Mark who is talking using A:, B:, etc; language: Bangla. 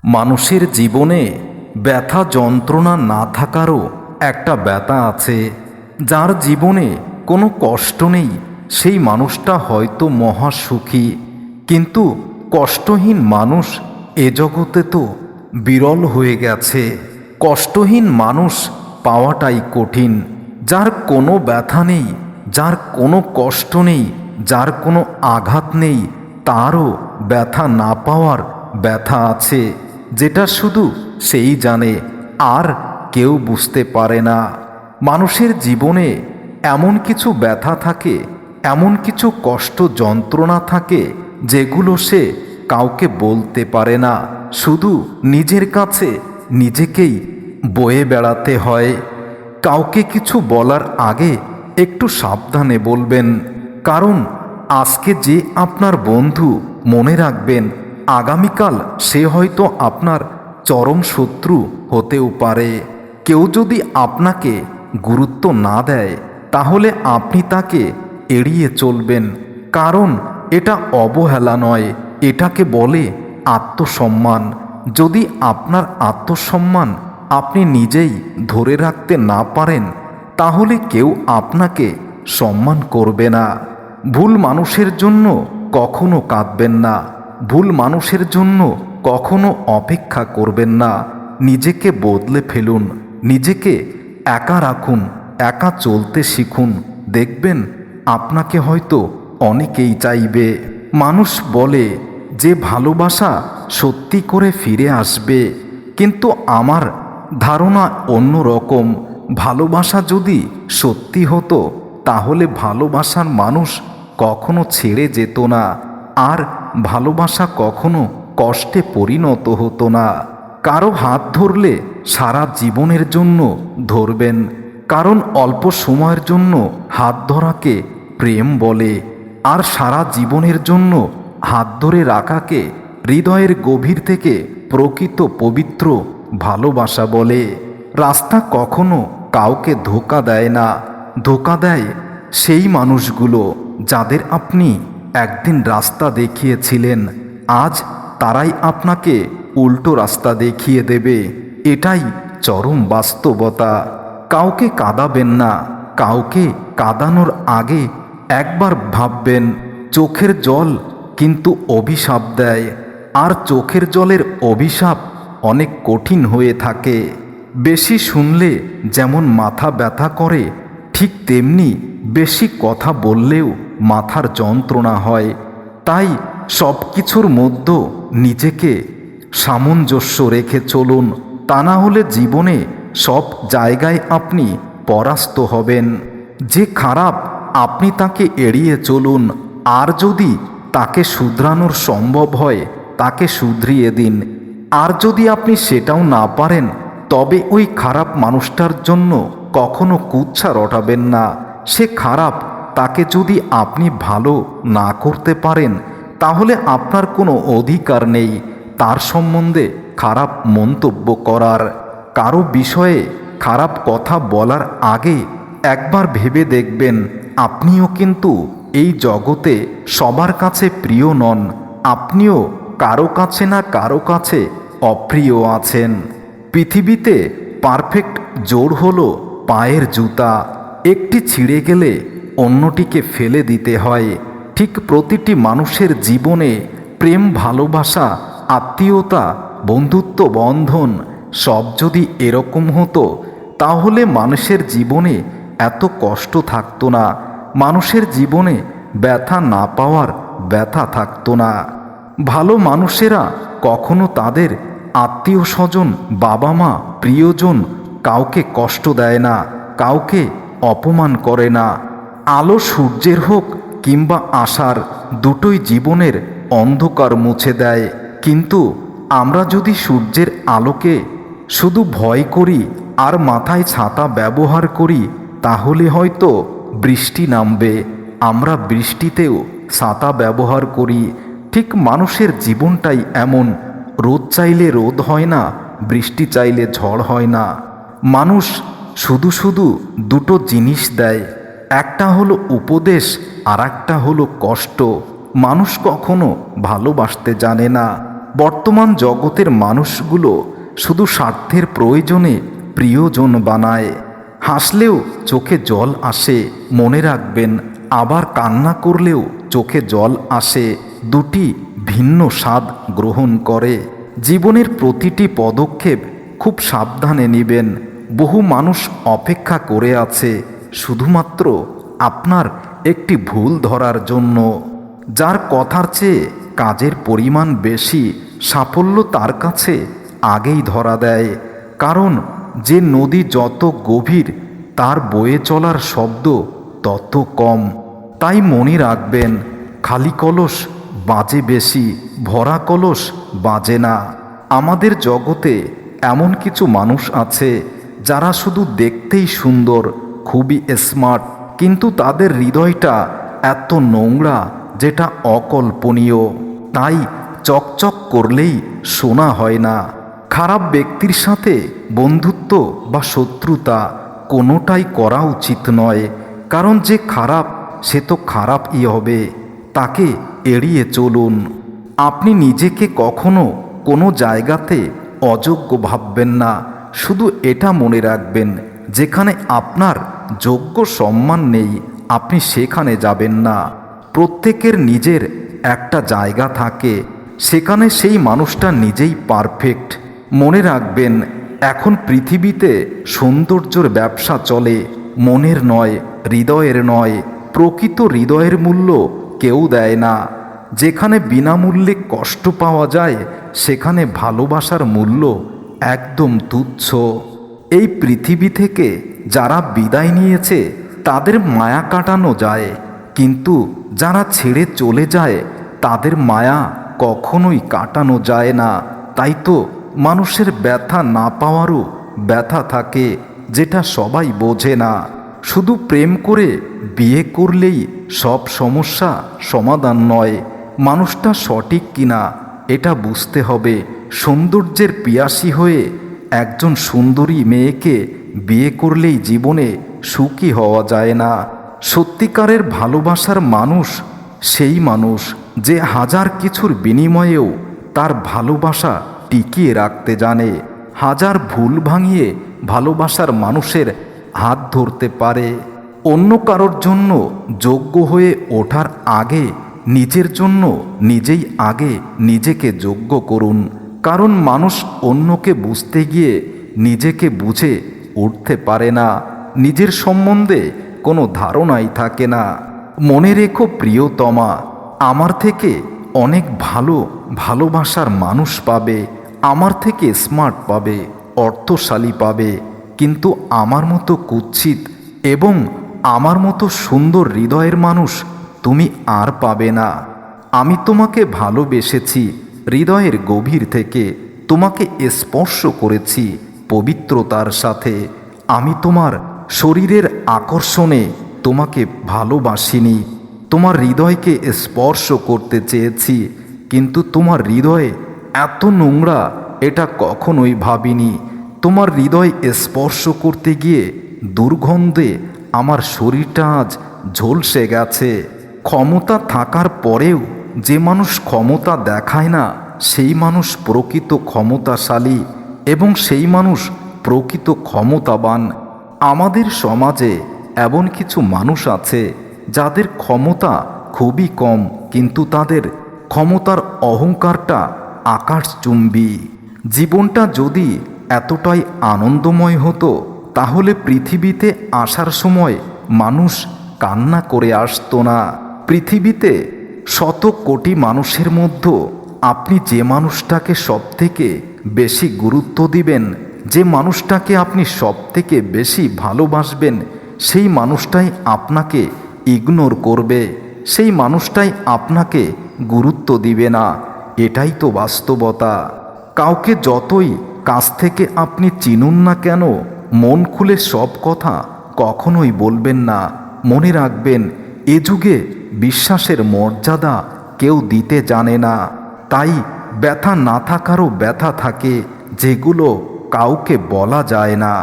A: মানুষের জীবনে ব্যথা যন্ত্রণা না থাকারও একটা ব্যথা আছে। যার জীবনে কোনো কষ্ট নেই সেই মানুষটা হয়তো মহা সুখী, কিন্তু কষ্টহীন মানুষ এ জগতে তো বিরল হয়ে গেছে। কষ্টহীন মানুষ পাওয়াটাই কঠিন। যার কোনো ব্যথা নেই, যার কোনো কষ্ট নেই, যার কোনো আঘাত নেই, তারও ব্যথা না পাওয়ার ব্যথা আছে, যেটা শুধু সেই জানে, আর কেউ বুঝতে পারে না। মানুষের জীবনে এমন কিছু ব্যথা থাকে, এমন কিছু কষ্ট যন্ত্রণা থাকে, যেগুলো সে কাউকে বলতে পারে না। শুধু নিজের কাছে নিজেকেই বয়ে বেড়াতে হয়। কাউকে কিছু বলার আগে একটু সাবধানে বলবেন, কারণ আজকে যে আপনার বন্ধু, মনে রাখবেন আগামীকাল সে হয়তো আপনার চরম শত্রু হতেও পারে। কেউ যদি আপনাকে গুরুত্ব না দেয়, তাহলে আপনি তাকে এড়িয়ে চলবেন, কারণ এটা অবহেলা নয়, এটাকে বলে আত্মসম্মান। যদি আপনার আত্মসম্মান আপনি নিজেই ধরে রাখতে না পারেন, তাহলে কেউ আপনাকে সম্মান করবে না। ভুল মানুষের জন্য কখনো কাঁদবেন না, ভুল মানুষের জন্য কখনো অপেক্ষা করবেন না। নিজেকে বদলে ফেলুন, নিজেকে একা রাখুন, একা চলতে শিখুন। দেখবেন আপনাকে হয়তো অনেকেই চাইবে। মানুষ বলে যে ভালোবাসা সত্যি করে ফিরে আসবে, কিন্তু আমার ধারণা অন্য রকম। ভালোবাসা যদি সত্যি হতো, তাহলে ভালোবাসার মানুষ কখনো ছেড়ে যেত না, আর ভালোবাসা কখনো কষ্টে পরিণত হতো না। কারো হাত ধরলে সারা জীবনের জন্য ধরবেন, কারণ অল্প সময়ের জন্য হাত ধরাকে প্রেম বলে, আর সারা জীবনের জন্য হাত ধরে রাখাকে হৃদয়ের গভীর থেকে প্রকৃত পবিত্র ভালোবাসা বলে। রাস্তা কখনো কাউকে ধোঁকা দেয় না, ধোঁকা দেয় সেই মানুষগুলো যাদের আপনি একদিন রাস্তা দেখিয়েছিলেন, আজ তারাই আপনাকে উল্টো রাস্তা দেখিয়ে দেবে। এটাই চরম বাস্তবতা। কাউকে কাঁদাবেন না, কাউকে কাঁদানোর আগে একবার ভাববেন। চোখের জল কিন্তু অভিশাপ দেয়, আর চোখের জলের অভিশাপ অনেক কঠিন হয়ে থাকে। বেশি শুনলে যেমন মাথা ব্যথা করে, ঠিক তেমনি বেশি কথা বললেও মাথার যন্ত্রণা হয়। তাই সব কিছুর মধ্যে নিজেকে সামঞ্জস্য রেখে চলুন, তা না হলে জীবনে সব জায়গায় আপনি পরাস্ত হবেন। যে খারাপ, আপনি তাকে এড়িয়ে চলুন, আর যদি তাকে শুধরানোর সম্ভব হয় তাকে শুধরিয়ে দিন। আর যদি আপনি সেটাও না পারেন, তবে ওই খারাপ মানুষটার জন্য কখনো কুৎসা রটাবেন না। সে খারাপ, তাকে যদি আপনি ভালো না করতে পারেন, তাহলে আপনার কোনো অধিকার নেই তার সম্বন্ধে খারাপ মন্তব্য করার। কারো বিষয়ে খারাপ কথা বলার আগে একবার ভেবে দেখবেন, আপনিও কিন্তু এই জগতে সবার কাছে প্রিয় নন। আপনিও কারো কাছে না কারো কাছে অপ্রিয় আছেন। পৃথিবীতে পারফেক্ট জোড় হলো পায়ের জুতা, একটি ছিঁড়ে গেলে অন্যটিকে ফেলে দিতে হয়। ঠিক প্রতিটি মানুষের জীবনে প্রেম, ভালোবাসা, আত্মীয়তা, বন্ধুত্ব বন্ধন সব যদি এরকম হতো, তাহলে মানুষের জীবনে এত কষ্ট থাকতো না। মানুষের জীবনে ব্যথা না পাওয়ার ব্যথা থাকতো না। ভালো মানুষেরা কখনো তাদের আত্মীয় স্বজন, বাবা মা, প্রিয়জন কাউকে কষ্ট দেয় না, কাউকে অপমান করে না। আলো সূর্যের হোক কিংবা আশার, দুটোই জীবনের অন্ধকার মুছে দেয়। কিন্তু আমরা যদি সূর্যের আলোকে শুধু ভয় করি আর মাথায় ছাতা ব্যবহার করি, তাহলে হয়তো বৃষ্টি নামবে। আমরা বৃষ্টিতেও ছাতা ব্যবহার করি। ঠিক মানুষের জীবনটাই এমন, রোদ চাইলে রোদ হয় না, বৃষ্টি চাইলে ঝড় হয় না। মানুষ শুধু শুধু দুটো জিনিস দেয়, একটা হলো উপদেশ আর একটা হলো কষ্ট। মানুষ কখনো ভালোবাসতে জানে না, বর্তমান জগতের মানুষগুলো শুধু স্বার্থের প্রয়োজনে প্রিয়জন বানায়। হাসলেও চোখে জল আসে, মনে রাখবেন, আবার কান্না করলেও চোখে জল আসে, দুটি ভিন্ন স্বাদ গ্রহণ করে। জীবনের প্রতিটি পদক্ষেপ খুব সাবধানে নেবেন। বহু মানুষ অপেক্ষা করে আছে শুধুমাত্র আপনার একটি ভুল ধরার জন্য। যার কথার চেয়ে কাজের পরিমাণ বেশি, সাফল্য তার কাছে আগেই ধরা দেয়। কারণ যে নদী যত গভীর, তার বয়ে চলার শব্দ তত কম। তাই মনে রাখবেন, খালি কলস বাজে বেশি, ভরা কলস বাজে না। আমাদের জগতে এমন কিছু মানুষ আছে যারা শুধু দেখতেই সুন্দর, খুবই স্মার্ট, কিন্তু তাদের হৃদয়টা এত নোংরা যেটা অকল্পনীয়। তাই চকচক করলেই শোনা হয় না। খারাপ ব্যক্তির সাথে বন্ধুত্ব বা শত্রুতা কোনোটাই করা উচিত নয়। কারণ যে খারাপ সে তো খারাপই হবে, তাকে এড়িয়ে চলুন। আপনি নিজেকে কখনো কোনো জায়গাতে অযোগ্য ভাববেন না। শুধু এটা মনে রাখবেন, যেখানে আপনার যোগ্য সম্মান নেই আপনি সেখানে যাবেন না। প্রত্যেকের নিজের একটা জায়গা থাকে, সেখানে সেই মানুষটা নিজেই পারফেক্ট। মনে রাখবেন, এখন পৃথিবীতে সৌন্দর্যের ব্যবসা চলে, মনের নয়, হৃদয়ের নয়। প্রকৃত হৃদয়ের মূল্য কেউ দেয় না। যেখানে বিনামূল্যে কষ্ট পাওয়া যায় সেখানে ভালোবাসার মূল্য একদম তুচ্ছ। এই পৃথিবী থেকে যারা বিদায় নিয়েছে তাদের মায়া কাটানো যায়, কিন্তু যারা ছেড়ে চলে যায় তাদের মায়া কখনোই কাটানো যায় না। তাই তো মানুষের ব্যথা না পাওয়ারও ব্যথা থাকে, যেটা সবাই বোঝে না। শুধু প্রেম করে বিয়ে করলেই সব সমস্যা সমাধান নয়। মানুষটা সঠিক কিনা এটা বুঝতে হবে। সৌন্দর্যের পিয়াসী হয়ে একজন সুন্দরী মেয়েকে বিয়ে করলেই জীবনে সুখী হওয়া যায় না। সত্যিকারের ভালোবাসার মানুষ সেই মানুষ যে হাজার কিছুর বিনিময়েও তার ভালোবাসা টিকিয়ে রাখতে জানে। হাজার ভুল ভাঙিয়ে ভালোবাসার মানুষের হাত ধরতে পারে। অন্য কারোর জন্য যোগ্য হয়ে ওঠার আগে নিজের জন্য নিজেই আগে নিজেকে যোগ্য করুন। কারণ মানুষ অন্যকে বুঝতে গিয়ে নিজেকে বুঝে উঠতে পারে না, নিজের সম্বন্ধে কোনো ধারণাই থাকে না। মনে রেখো প্রিয়তমা, আমার থেকে অনেক ভালো ভালোবাসার মানুষ পাবে, আমার থেকে স্মার্ট পাবে, অর্থশালী পাবে, কিন্তু আমার মতো কুৎসিত এবং আমার মতো সুন্দর হৃদয়ের মানুষ তুমি আর পাবে না। আমি তোমাকে ভালোবেসেছি হৃদয়ের গভীর থেকে, তোমাকে স্পর্শ করেছি পবিত্রতার সাথে। আমি তোমার শরীরের আকর্ষণে তোমাকে ভালোবাসিনি, তোমার হৃদয়কে স্পর্শ করতে চেয়েছি, কিন্তু তোমার হৃদয়ে এত নোংরা এটা কখনোই ভাবিনি। তোমার হৃদয় স্পর্শ করতে গিয়ে দুর্গন্ধে আমার শরীরটা আজ ঝলসে গেছে। ক্ষমতা থাকার পরেও যে মানুষ ক্ষমতা দেখায় না সেই মানুষ প্রকৃত ক্ষমতাশালী এবং সেই মানুষ প্রকৃত ক্ষমতাবান। আমাদের সমাজে এমন কিছু মানুষ আছে যাদের ক্ষমতা খুবই কম, কিন্তু তাদের ক্ষমতার অহংকারটা আকাশচুম্বী। জীবনটা যদি এতটাই আনন্দময় হতো তাহলে পৃথিবীতে আসার সময় মানুষ কান্না করে আসতো না। পৃথিবীতে শত কোটি মানুষের মধ্যে আপনি যে মানুষটাকে সবথেকে বেশি গুরুত্ব দিবেন, যে মানুষটাকে আপনি সবথেকে বেশি ভালোবাসবেন, সেই মানুষটাই আপনাকে ইগনোর করবে, সেই মানুষটাই আপনাকে গুরুত্ব দিবে না। এটাই তো বাস্তবতা। কাউকে যতই কাছ থেকে আপনি চিনুন না কেন, মন খুলে সব কথা কখনোই বলবেন না। মনে রাখবেন, এ যুগে বিশ্বাসের মর্যাদা কেউ দিতে জানে না। তাই ব্যথা না থাকারও ব্যথা থাকে, যেগুলো কাউকে বলা যায় না।